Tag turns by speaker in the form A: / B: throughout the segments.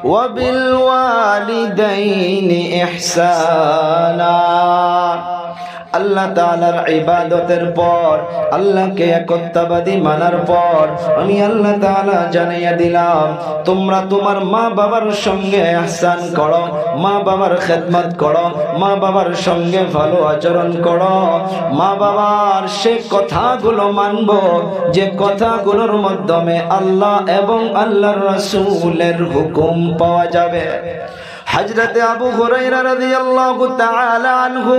A: ওয়া বিল ওয়ালিদাইনি ইহসানা। আল্লাহ তাআলার ইবাদতের পর, আল্লাহকে একত্ববাদী মানার পর আমি আল্লাহ তাআলা জানাইয়া দিলাম, তোমরা তোমার মা বাবার সঙ্গে ইহসান করো, মা বাবার খেদমত করো, মা বাবার সঙ্গে ভালো আচরণ করো। মা বাবার সে কথাগুলো মানবো যে কথাগুলোর মাধ্যমে আল্লাহ এবং আল্লাহর রাসূলের হুকুম পাওয়া যাবে। হযরতে আবু হুরায়রা রাদিয়াল্লাহু তাআলা আনহু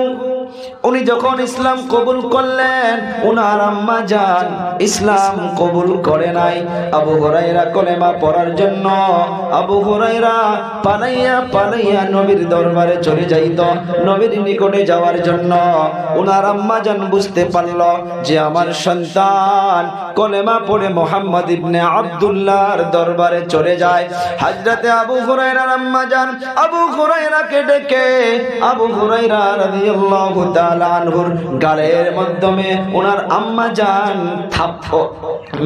A: উনি যখন ইসলাম কবুল করলেন, উনার আম্মা জান ইসলাম কবুল করে নাই। আবু হুরায়রা কলেমা পড়ার জন্য আবু হুরায়রা পালাইয়া পালাইয়া নবীর দরবারে চলে যাইত। নবীর নিকটে যাওয়ার জন্য উনার আম্মা জান বুঝতে পারল যে আমার সন্তান কলেমা পড়ে মুহাম্মদ ইবনে আব্দুল্লাহর দরবারে চলে যায়। হযরতে আবু হুরায়রার আম্মা জান আবু হুরায়রাকে ডেকে আবু হুরায়রা রাদিয়াল্লাহু তাআলা আনহুর গালের মাধ্যমে ওনার আম্মা জান থাপ্পড়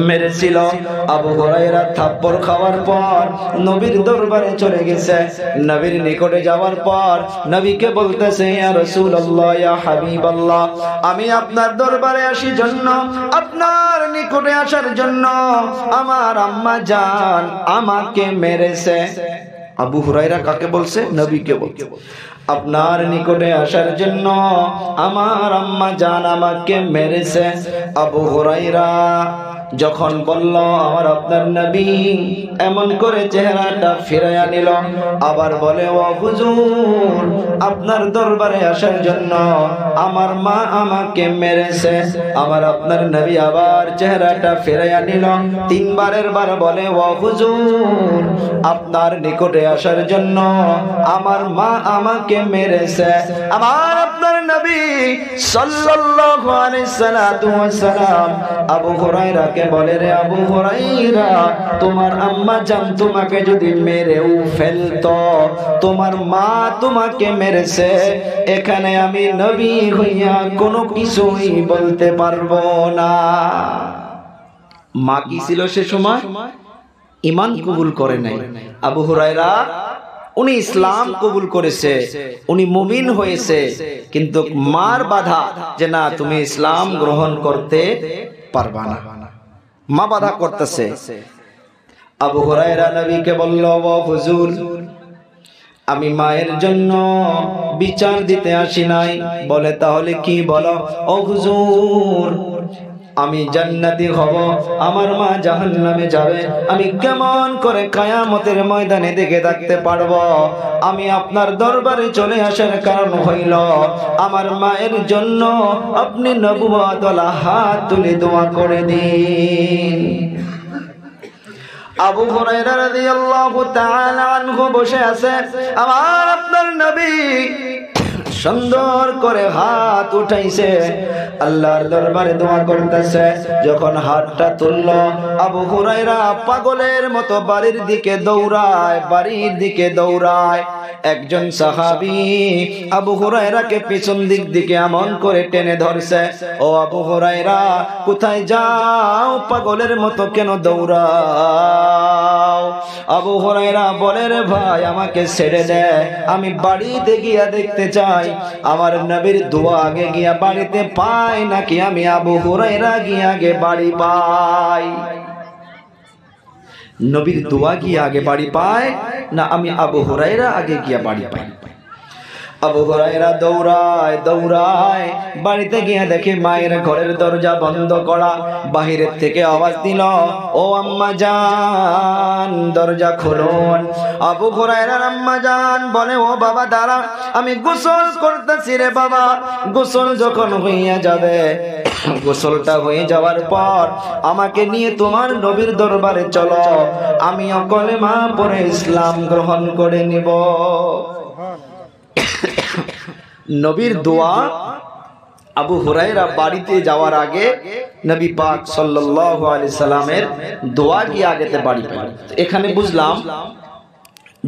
A: মেরেছিল। আবু হুরায়রা থাপ্পড় খাওয়ার পর নবীর দরবারে চলে গেছে। নবীর নিকটে যাওয়ার পর নবীকে বলতেছে, ইয়া রাসূলুল্লাহ, ইয়া হাবিবাল্লাহ, আমি আপনার দরবারে আসি জন্য, আপনার নিকটে আসার জন্য আমার আম্মা জান আমাকে মেরেছে। আবু হুরায়রা কাকে বলছে? নবীকে বলছে। আপনার নিকটে আসার জন্য আমার আম্মা জান আমাকে মেরেছে। আবু হুরায়রা যখন বলল আমার আপনার নবী, এমন করে চেহারাটা ফিরাইয়া নিল, আবার বলে, ও হুজুর, আপনার দরবারে আসার জন্য আমার মা আমাকে মেরেছে। আমার আপনার নবী আবার চেহারাটা ফিরাইয়া নিল, তিনবারের বার বলে, ও হুজুর, আপনার নিকটে আসার জন্য আমার মা আমাকে মেরেছে। আমার আপনার নবী সাল্লাল্লাহু আলাইহি সাল্লাম আবু হুরায়রাকে বলে, রে আবু হুরায়রা, তোমার আম্মা জান তোমাকে যদি মেরেও ফেলতো, তোমার মা তোমাকে মেরেছে, এখানে আমি নবী হইয়া কোনো কিছুই বলতে পারবো না। মা কি ছিল সে সময়? ঈমান কবুল করে নাই। আবু হুরায়রা উনি ইসলাম কবুল করেছে, উনি মুমিন হয়েছে, কিন্তু মার বাধা যে না তুমি ইসলাম গ্রহণ করতে পারবা না, মা বাধা করতেছে। আবু হুরায়রা নবীকে বলল, ও হুজুর, আমি মায়ের জন্য বিচার দিতে আসি নাই। বলে, তাহলে কি? বলো। ও হুজুর, আমি জান্নাতি হব, আমার মা জাহান্নামে যাবে, আমি কেমন করে কিয়ামতের ময়দানে দেখে থাকতে পারবো? আমি আপনার দরবারে চলে আসার কারণ হইল আমার মায়ের জন্য আপনি নবুয়ত ওয়ালা হাত তুলে দোয়া করে দিন। আবু হুরায়রা রাদিয়াল্লাহু তাআলা আনহু বসে আছে, আমার আপনার নবী সুন্দর করে হাত উঠাইছে, আল্লাহর দরবারে দোয়া করতেছে। যখন হাতটা তুলল, আবু হুরায়রা পাগলের মতো বাড়ির দিকে দৌড়ায়, বাড়ির দিকে দৌড়ায়। একজন সাহাবী আবু হুরায়রাকে পিছন দিক দিকে এমন করে টেনে ধরছে, ও আবু হুরায়রা, কোথায় যাও? পাগলের মতো কেন দৌড়াও? আবু হুরায়রা বলে, রে ভাই, আমাকে ছেড়ে দে, আমি বাড়িতে গিয়া দেখতে চাই আমার নবীর দোয়া আগে গিয়া বাড়িতে পাই নাকি আমি আবু হুরায়রা গিয়া আগে বাড়ি পাই। নবীর দোয়া গিয়া আগে বাড়ি পায় না আমি আবু হুরায়রা আগে গিয়া বাড়ি পাই? আবু হুরায়রা দৌড়ায় দৌড়ায় বাড়িতে গিয়ে দেখে মায়ের ঘরের দরজা বন্ধ করা। বাহিরের থেকে আওয়াজ দিল, ও আম্মা জান, দরজা খুলুন। আবু হুরায়রার আম্মা জান বলে, ও বাবা দাঁড়া, আমি গোসল করতেছি রে বাবা। গোসল যখন হইয়া যাবে, গোসলটা হয়ে যাওয়ার পর আমাকে নিয়ে তোমার নবীর দরবারে চলো, আমিও কলেমা পড়ে ইসলাম গ্রহণ করে নিব। নবীর দোয়া আবু হুরায়রা বাড়িতে যাওয়ার আগে নবী পাক সাল্লাল্লাহু আলাইহি সাল্লামের দোয়া কি আগেতে বাড়ি পায়। এখানে বুঝলাম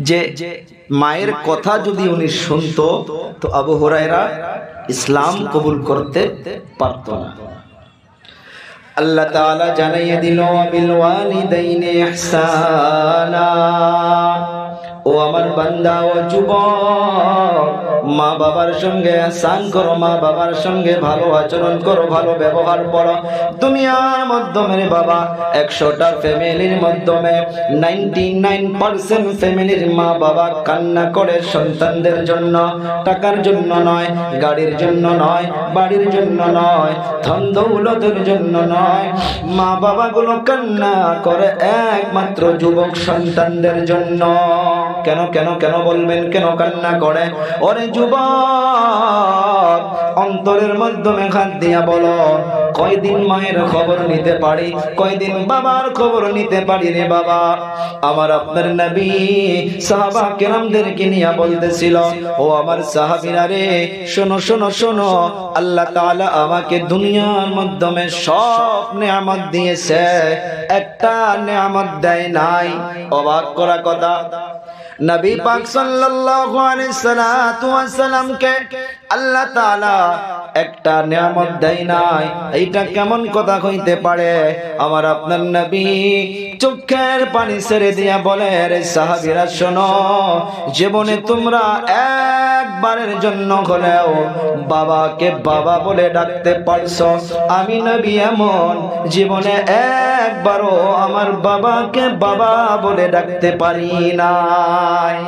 A: যে মায়ের কথা যদি উনি শুনতো তো আবু হুরায়রা ইসলাম কবুল করতে পারত না। আল্লাহ তাআলা জানাইয়া দিল, বিল ওয়ালিদাইনি ইহসানা, ও আমার বান্দা ও যুবক, মা বাবার সঙ্গে ihsan করো, মা বাবার সঙ্গে ভালো আচরণ করো, ভালো ব্যবহার করো। দুনিয়ার মাধ্যমে বাবা 100টা ফ্যামিলির মাধ্যমে 99% ফ্যামিলির মা বাবা কান্না করে সন্তানদের জন্য, টাকার জন্য নয়, গাড়ির জন্য নয়, বাড়ির জন্য নয়, ধন দৌলতের জন্য নয়। মা বাবাগুলো কান্না করে একমাত্র যুবক সন্তানদের জন্য। কেন কেন কেন বলবেন, কেন কান্না করে? ওরে যুবক, অন্তরের মাধ্যমে হাত দিয়া বলো, কয়দিন মায়ের খবর নিতে পারি, কয়দিন বাবার খবর নিতে পারি রে বাবা। আমার আপনার নবী সাহাবা কেরামদেরকে নিয়ে বলতেছিল, ও আমার সাহাবীরা রে, শোনো শোনো শোনো, আল্লাহ তাআলা আমাকে দুনিয়ার মাধ্যমে সব নিয়ামত দিয়েছে, একটা নিয়ামত দেয় নাই। অবাক করা কথা, নবী পাক সাল্লাল্লাহু আলাইহি সাল্লাম কে আল্লাহ তাআলা একটা নিয়ামত দেয় নাই, এইটা কেমন কথা হইতে পারে? আমার আপনার নবী চোখের পানি ছেড়ে দিয়া বলে, রে সাহাবীরা শোনো, জীবনে তোমরা একবারের জন্য হলেও বাবাকে বাবা বলে ডাকতে পারছো, আমি নবী এমন জীবনে একবারও আমার বাবাকে বাবা বলে ডাকতে পারি নাই।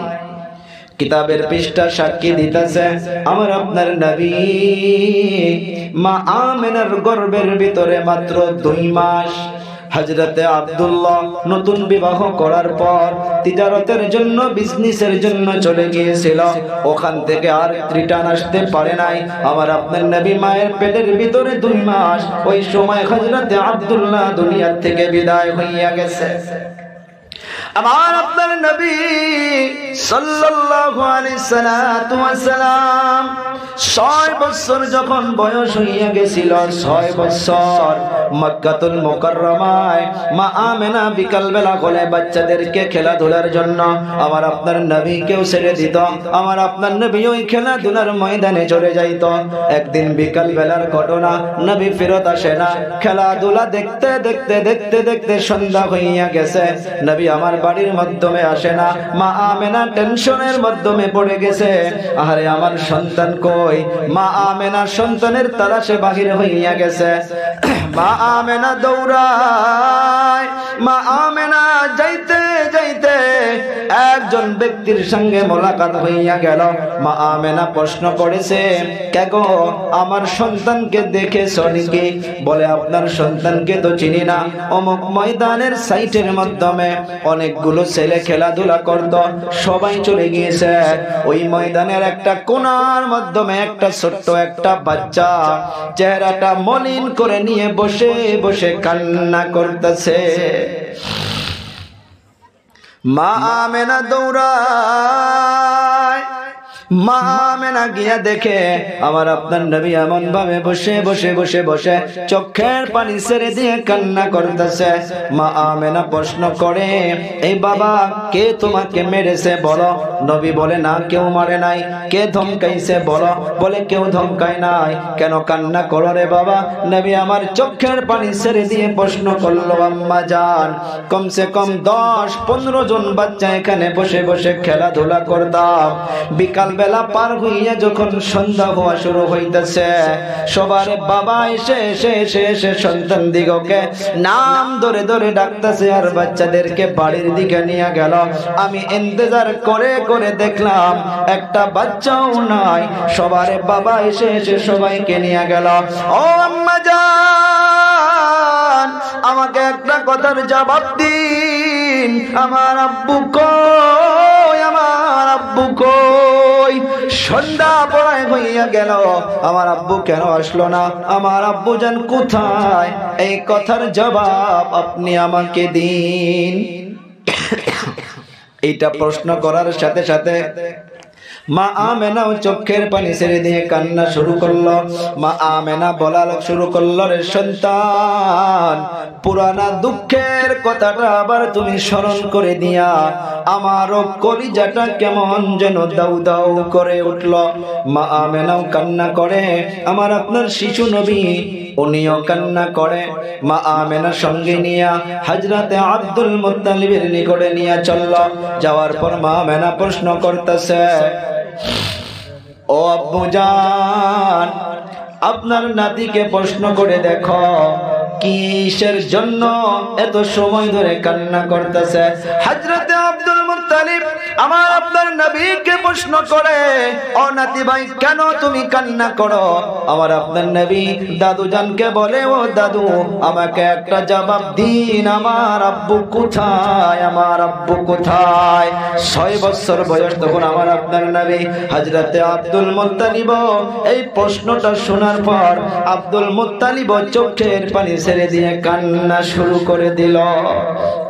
A: কিতাবের পৃষ্ঠা সাক্ষী দিতেছে, আমার আপনার নবী মা আমেনার গর্ভের ভিতরে মাত্র 2 মাস, হযরতে আব্দুল্লাহ নতুন বিবাহ করার পর তিজারতের জন্য, বিজনেসের জন্য চলে গিয়েছিল, ওখান থেকে আর রিটার্ন আসতে পারে নাই। আমার আপনার নবী মায়ের পেটের ভিতরে 2 মাস, ওই সময় হযরতে আব্দুল্লাহ দুনিয়া থেকে বিদায় হইয়া গেছে। আমার আপনার নবী সাল্লাল্লাহু আলাইহি সাল্লাম 6 বছর যখন বয়স হইয়া গেছিল, 6 বছর মক্কাতুল মুকাররমায় মা আমেনা বিকাল বেলা কোলে বাচ্চাদেরকে খেলাধুলার জন্য আমার আপনার নবীকেও ছেড়ে দিত। আমার আপনার নবী ওই খেলাধুলার ময়দানে চলে যাইত। একদিন বিকাল বেলার ঘটনা, নবী ফেরত আসে না, খেলাধুলা দেখতে দেখতে দেখতে দেখতে সন্ধ্যা হইয়া গেছে, নবী আমার বাড়ির মাধ্যমে আসে না। মা আমেনা টেনশনের মাধ্যমে পড়ে গেছে, আরে আমার সন্তান কই? মা আমেনা সন্তানের তালাশে বাহির হইয়া গেছে। মা আমেনা দৌড়ায়, মা আমেনা যাইতে যাইতে একজন ব্যক্তির সঙ্গে মোলাকাত হইয়া গেল। মা আমেনা প্রশ্ন করেছে, কে গো, আমার সন্তানকে দেখেছো নাকি? বলে, আপনার সন্তানকে তো চিনি না, অমুক ময়দানের সাইটের মাধ্যমে অনেকগুলো ছেলে খেলাধুলা করত, সবাই চলে গিয়েছে। ওই ময়দানের একটা কোণার মাধ্যমে একটা ছোট্ট একটা বাচ্চা চেহারাটা মলিন করে নিয়ে বসে বসে কান্না করতেছে। মা আমেনা দৌড়ায়, মা আমেনা গিয়া দেখে আমার আপনার নবী এমন ভাবে বসে বসে বসে বসে চোখের পানি ছেড়ে দিয়ে কান্না করতেছে। মা আমেনা প্রশ্ন করে, এই বাবা, কে তোমাকে মেরেছে বলো? নবী বলে, না, কেউ মারে নাই। কে ধমকাইছে বলো? বলে, কেউ ধমকায় নাই। কেন কান্না করো রে বাবা? নবী আমার চোখের পানি ছেড়ে দিয়ে প্রশ্ন করলো, আম্মা জান, কমসে কম 10-15 জন বাচ্চা এখানে বসে বসে খেলাধুলা করতাম, বিকাল বেলা পার হইয়া যখন সন্ধ্যা হওয়া শুরু হইতেছে, সবার বাবা এসে এসে এসে এসে সন্তান দিগকে নাম ধরে ধরে ডাকতেছে আর বাচ্চাদেরকে বাড়ির দিকে নিয়ে গেল। আমি ইন্তজার করে করে দেখলাম একটা বাচ্চাও নাই, সবার বাবা এসে এসে সবাইকে নিয়ে গেল। ও আম্মা জান, আমাকে একটা কথার জবাব দিন, আমার আব্বু কই? আমার আব্বু কই? সন্ধ্যা পড়ায় হইয়া গেল, আমার আব্বু কেন আসলো না? আমার আব্বু জান কোথায়? এই কথার জবাব আপনি আমাকে দিন। এইটা প্রশ্ন করার সাথে সাথে মা আমেনাও চোখের পানি ছেড়ে দিয়ে কান্না শুরু করলো। মা আমেনা বলা শুরু করলো, রে সন্তান, পুরানা দুঃখের কথাটা আবার তুমি স্মরণ করে দিয়া আমারও কলিজাটা কেমন যেন দাউ দাউ করে উঠলো। মা আমেনাও কান্না করে। আমার আপনার শিশু নবী উনিও কান্না করে। মা আমেনা সঙ্গে নিয়ে হযরতে আব্দুল মুত্তালিবের নিকটে নিয়ে চলল। যাওয়ার পর মা আমেনা প্রশ্ন করতেছে, ও আব্বু জান, আপনার নাতিকে প্রশ্ন করে দেখো কিসের জন্য এত সময় ধরে কান্না করতেছে। হযরতে আব্দুল মুত্তালিব আমার আপনার নবীকে প্রশ্ন করে, ও নাতি ভাই কেন তুমি কান্না করো? আমার আপনার নবী দাদু জানকে বলে, ও দাদু আমাকে একটা জবাব দিন, আমার আব্বু কোথায়, আমার আব্বু কোথায়? 6 বছর বয়স তখন আমার আপনার নবী হযরতে আব্দুল মুত্তালিব এই প্রশ্নটা শোনার পর আব্দুল মুত্তালিব চোখের পানি ছেড়ে দিয়ে কান্না শুরু করে দিল।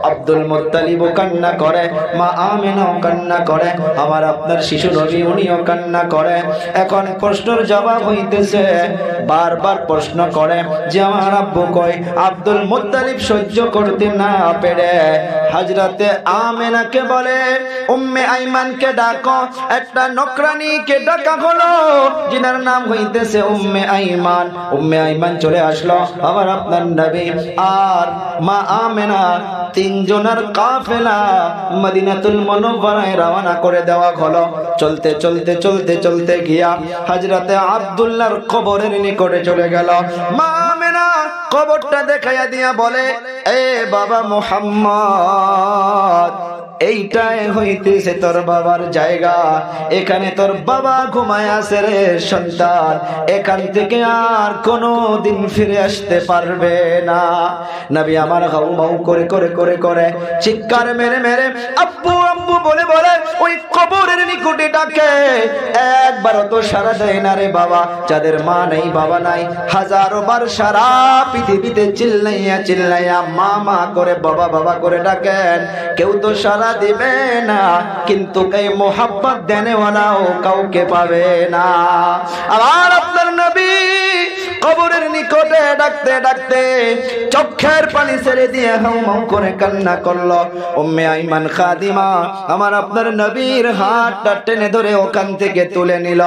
A: আব্দুল মুত্তালিব কান্না করে, মা আমেনাও কান্না করে, আমার আপনার শিশু নবী উনিও কান্না করে। এখন প্রশ্নের জবাব হইতেছে, বারবার প্রশ্ন করে যে আমার আব্বু কই? আব্দুল মুত্তালিব সহ্য করতে না পেরে হযরতে আমেনাকে বলে, উম্মে আইমানকে ডাকো। একটা নকরানিকে ডাকা হলো, যিনার নাম হইতেছে উম্মে আইমান। উম্মে আইমান চলে আসলো। আমার আপনার নবী আর মা আমেনা 3 জনের কাফেলা মদিনাতুল মুনাওয়ারায় রওনা করে দেওয়া হলো। চলতে চলতে চলতে চলতে গিয়া হযরতে আব্দুল্লাহর কবরের নিকটে চলে গেল। মা আমেনা কবরটা দেখাইয়া দিয়া বলে, এ বাবা মুহাম্মদ, এইটাই হইতেছে তোর বাবার জায়গা, এখানে তোর বাবা ঘুমায় আছে রে সন্তান, এখান থেকে আর কোনো দিন ফিরে আসতে পারবে না। নবী আমার হাউ মাউ করে করে করে করে চিৎকার মেরে মেরে আব্বু আব্বু বলে বলে ওই কবরের নিকটে ডাকে। একবারও তো সারা দেয় না রে বাবা। যাদের মা নাই বাবা নাই, হাজারো বার সারা পৃথিবীতে চিল্লাইয়া চিল্লাইয়া মা মা করে বাবা বাবা করে ডাকেন, কেউ তো সারা দিবে না। কিন্তু এই মোহাব্বত দেনেওয়ালাও কাউকে পাবে না। আর আপনার নবী কবরের নিকটে ডাকতে ডাকতে চোখের পানি ছেড়ে দিয়ে হাউ মাউ করে কান্না করলো। উম্মে আইমান খাদিমা আমার আপনার নবীর হাতটা টেনে ধরে ওখান থেকে তুলে নিল।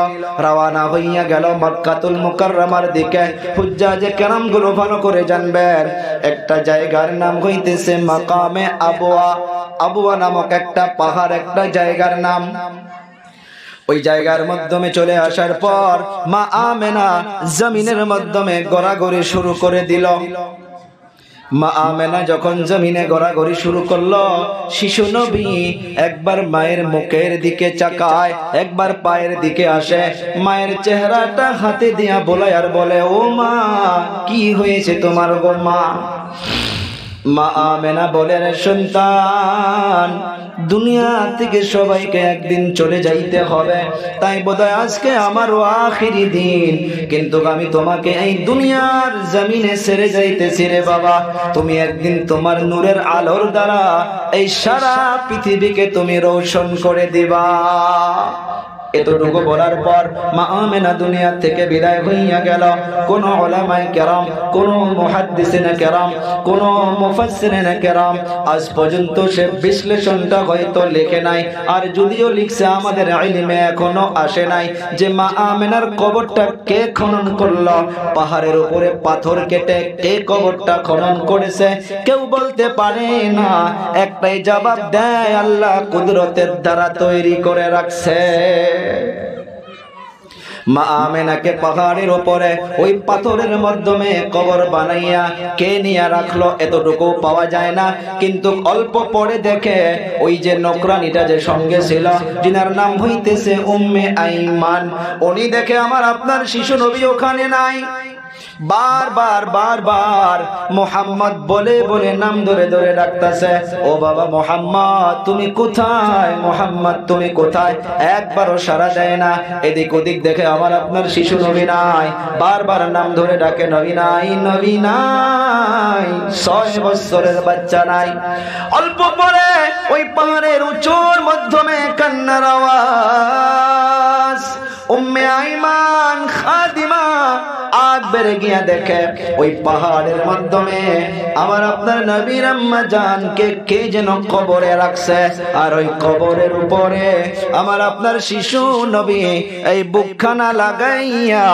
A: রওনা হইয়া গেল মক্কাতুল মুকাররমার দিকে। হুজ্জাজে কেরাম গুলো ভালো করে জানবেন, একটা জায়গার নাম হইতেছে মাকামে আবওয়া। আবওয়া নামক একটা পাহাড়, একটা জায়গার নাম। ওই জায়গার মাধ্যমে চলে আসার পর মা আমেনা জমিনের মাধ্যমে গড়াগড়ি শুরু করে দিল। মা আমেনা যখন জমিনে গড়াগড়ি শুরু করলো, শিশু নবী একবার মায়ের মুখের দিকে চাকায়, একবার পায়ের দিকে আসে। মায়ের চেহারাটা হাতে দিয়া বলে আর বলে, ও মা কি হয়েছে তোমার গো মা? মা আমেনা বলে, রে সন্তান, দুনিয়া থেকে সবাইকে একদিন চলে যাইতে হবে, তাই বোধহয় আজকে আমার আখিরি দিন, কিন্তু আমি তোমাকে এই দুনিয়ার জমিনে ছেড়ে যাইতেছি রে বাবা। তুমি একদিন তোমার নূরের আলোর দ্বারা এই সারা পৃথিবীকে তুমি রোশন করে দিবা। এতটুকু বলার পর মা আমেনা দুনিয়া থেকে বিদায় হইয়া গেল। কোন উলামায়ে কেরাম, কোন মুহাদ্দিসিনে কেরাম, কোন মুফাসসিরিনে কেরাম আজ পর্যন্ত সে বিশ্লেষণটা হয়তো লেখে নাই। আর যদিও লিখছে, আমাদের ইলমে এখনো আসে নাই যে মা আমেনার কবরটা কে খনন করলো, পাহাড়ের উপরে পাথর কেটে কে কবরটা খনন করেছে কেউ বলতে পারে না। একটাই জবাব দেয়, আল্লাহ কুদরতের দ্বারা তৈরি করে রাখছে। মা আমেনাকে পাহাড়ের উপরে ওই পাথরের মাধ্যমে কবর বানাইয়া কে নিয়ে রাখলো এতটুকু পাওয়া যায় না। কিন্তু অল্প পরে দেখে ওই যে নকরানিটা যে সঙ্গে ছিল, যিনার নাম হইতেছে উম্মে আইমান, উনি দেখে আমার আপনার শিশু নবী ওখানে নাই। বারবার বারবার মোহাম্মদ বলে বলে নাম ধরে ধরে ডাকতেছে, ও বাবা মোহাম্মদ তুমি কোথায়, মোহাম্মদ তুমি কোথায়? একবারও সাড়া দেয় না। এদিক ওদিক দেখে আমার আপনার শিশু নবী নাই, বারবার নাম ধরে ডাকে, নবী নাই, নবী নাই। 6 বছরের বাচ্চা নাই। অল্প পরে ওই পাহাড়ের উঁচুর মাধ্যমে কান্নার আওয়াজ। উম্মে আইমান খাদিমা আগ বেড়ে গিয়া দেখে ওই পাহাড়ের মাধ্যমে আমার আপনার নবীর আম্মা জানকে কে যেন কবরে রাখছে। আর ওই কবরের উপরে আমার আপনার শিশু নবী এই বুকখানা লাগাইয়া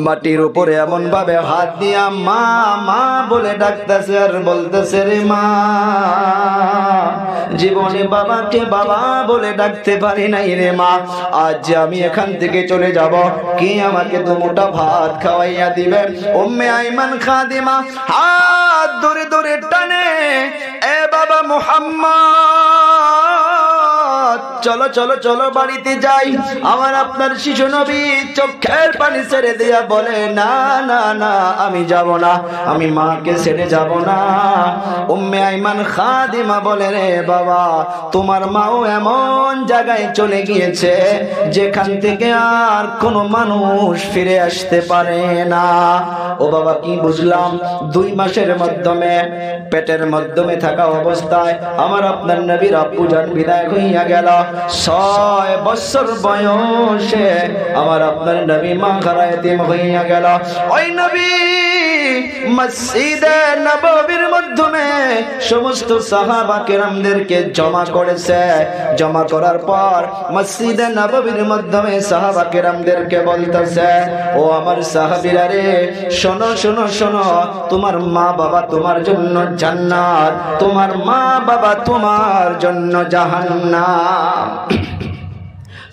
A: মাটির উপরে এমন ভাবে হাত দিয়া মা মা বলে ডাকতেছে আর বলতেছে, রে মা, জীবনে বাবাকে বাবা বলে ডাকতে পারি নাই রে মা, আজ যে আমি এখান থেকে চলে যাব, কে আমাকে দুমুঠা ভাত খাওয়াইয়া দিবে? উম্মে আইমান খাদিমা হাত ধরে ধরে টানে, এ বাবা মুহাম্মদ, চলো চলো চলো বাড়িতে যাই। আমার আপনার শিশু নবী চোখের পানি ছেড়ে দিয়া বলে, না না না, আমি যাব না, আমি মাকে ছেড়ে যাব না। উম্মে আইমান খাদিমা বলে, রে বাবা, তোমার মাও এমন জায়গায় চলে গিয়েছে যেখান থেকে আর কোনো মানুষ ফিরে আসতে পারে না। ও বাবা, কি বুঝলাম? 2 মাসের মাধ্যমে পেটের মাধ্যমে থাকা অবস্থায় আমার আপনার নবীর আব্বুজান বিদায় হইয়া গেল। 6 বছর বয়সে আমার আপনার নবী মা খারা এতিম হইয়া গেল। ওই নবী মসজিদে নববীর মাধ্যমে সমস্ত সাহাবা কেরামদেরকে জমা করেছে। জমা করার পর মসজিদে নববীর মাধ্যমে সাহাবা কেরামদেরকে বলতেছে, ও আমার সাহাবীরা রে, শোনো শোনো শোনো, তোমার মা বাবা তোমার জন্য জান্নাত, তোমার মা বাবা তোমার জন্য জাহান্নাম।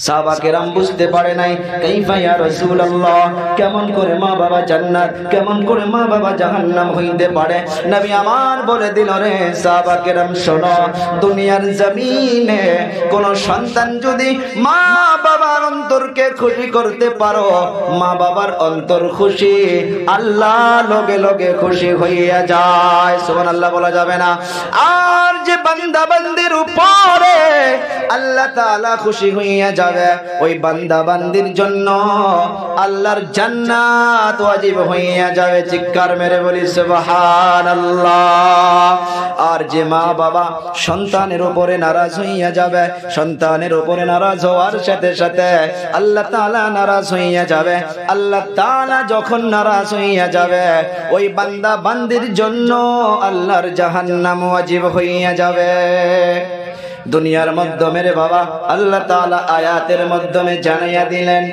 A: সাহাবা কেরাম বুঝতে পারে নাই, কাইফা ইয়া রাসূলুল্লাহ, কেমন করে মা বাবা জান্নাত, কেমন করে মা বাবা জাহান্নাম হইতে পারে? নবী আমার বলে দিল, রে সাহাবা কেরাম শোনো, দুনিয়ার জমিনে কোন সন্তান যদি মা বাবার অন্তরকে খুশি করতে পারো, মা বাবার অন্তর খুশি, আল্লাহ লগে লগে খুশি হইয়া যায়। সুবহানাল্লাহ বলা যাবে না? আর যে বান্দা বান্দির উপরে আল্লাহ তাআলা খুশি হইয়া যায়, ওই বান্দা বান্দির জন্য আল্লাহর জান্নাত ওয়াজিব হইয়া যাবে। চিৎকার মেরে বলি সুবহানাল্লাহ। আর যে মা বাবা সন্তানের উপরে নারাজ হইয়া যাবে, সন্তানের উপরে নারাজ হওয়ার সাথে সাথে আল্লাহ তাআলা নারাজ হইয়া যাবে। আল্লাহ তাআলা যখন নারাজ হইয়া যাবে, ওই বান্দা বান্দির জন্য আল্লাহর জাহান্নাম ওয়াজিব হইয়া যাবে। দুনিয়ার মাধ্যমে রে বাবা আল্লাহ তাআলা আয়াতের মাধ্যমে জানাইয়া দিলেন,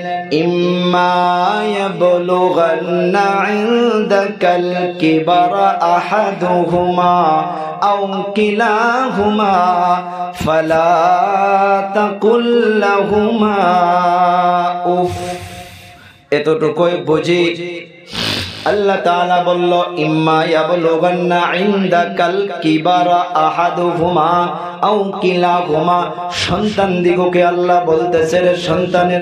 A: ইম্মা ইয়াবলুগান্না ইনদাকাল কিবারা আহাদুহুমা আও কিলাহুমা ফালা তাকুল লাহুমা উফ। এতটুকুই বুঝি। আল্লাহ তাআলা বলল, ইম্মা ইয়াবলুগান্না ইনদাকাল কিবারা আহাদুহুমা আও কিলাহুমা, সন্তান দিগকে আল্লাহ বলতেছে, রে সন্তানের